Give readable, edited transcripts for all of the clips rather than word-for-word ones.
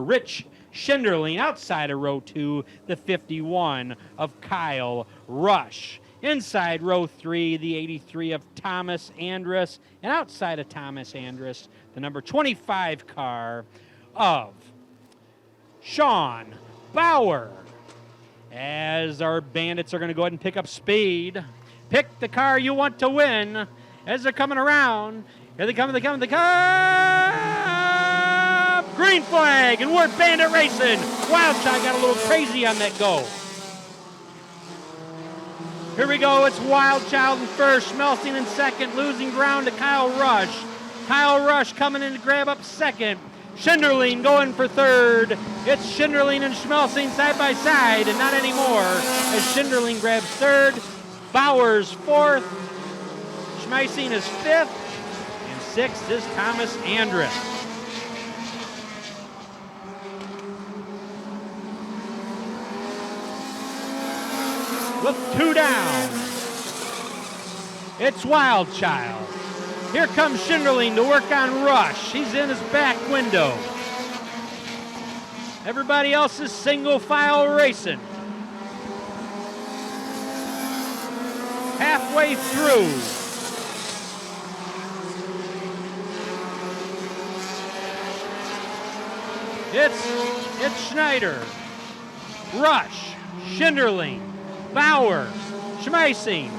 Rich Schinderling. Outside of row 2, the 51 of Kyle Rush. Inside row 3, the 83 of Thomas Andrus. And outside of Thomas Andrus, the number 25 car of Sean Bauer. As our Bandits are going to go ahead and pick up speed. Pick the car you want to win as they're coming around. Here they come, they come. Green flag, and we're Bandit racing. Wildshot got a little crazy on that go. Here we go, it's Wildchild in first, Schmelzing in second, losing ground to Kyle Rush. Kyle Rush coming in to grab up second. Schinderling going for third. It's Schinderling and Schmelzing side by side, and not anymore, as Schinderling grabs third. Bowers fourth. Schmeissing is fifth. And sixth is Thomas Andrus. With 2 down, it's Wildchild. Here comes Schinderling to work on Rush. He's in his back window. Everybody else is single file racing. Halfway through. It's Schneider, Rush, Schinderling, Bauer, Schmeissing,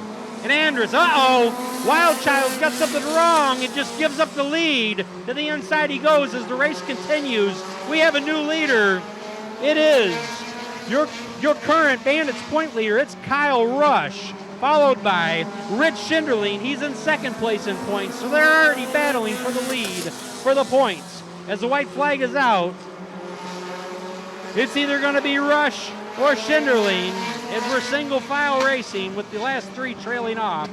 and Andrus. Wildchild's got something wrong. It just gives up the lead. To the inside he goes as the race continues. We have a new leader. It is your current Bandits point leader. It's Kyle Rush, followed by Rich Schinderling. He's in second place in points, so they're already battling for the lead for the points. As the white flag is out, it's either going to be Rush or Schinderling, as we're single file racing with the last 3 trailing off.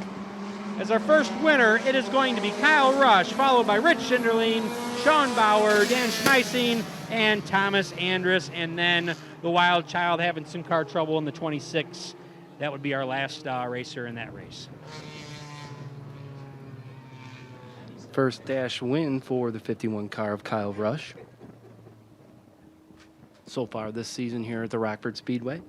As our first winner, it is going to be Kyle Rush, followed by Rich Schinderling, Sean Bauer, Dan Schmeissing, and Thomas Andrus, and then the Wildchild having some car trouble in the 26. That would be our last racer in that race. First dash win for the 51 car of Kyle Rush so far this season here at the Rockford Speedway.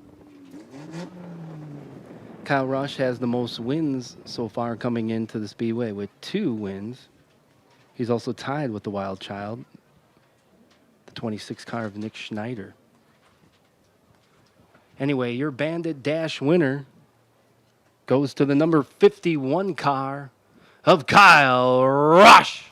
Kyle Rush has the most wins so far coming into the Speedway with 2 wins. He's also tied with the Wildchild, the 26 car of Nick Schneider. Anyway, your Bandit dash winner goes to the number 51 car of Kyle Rush.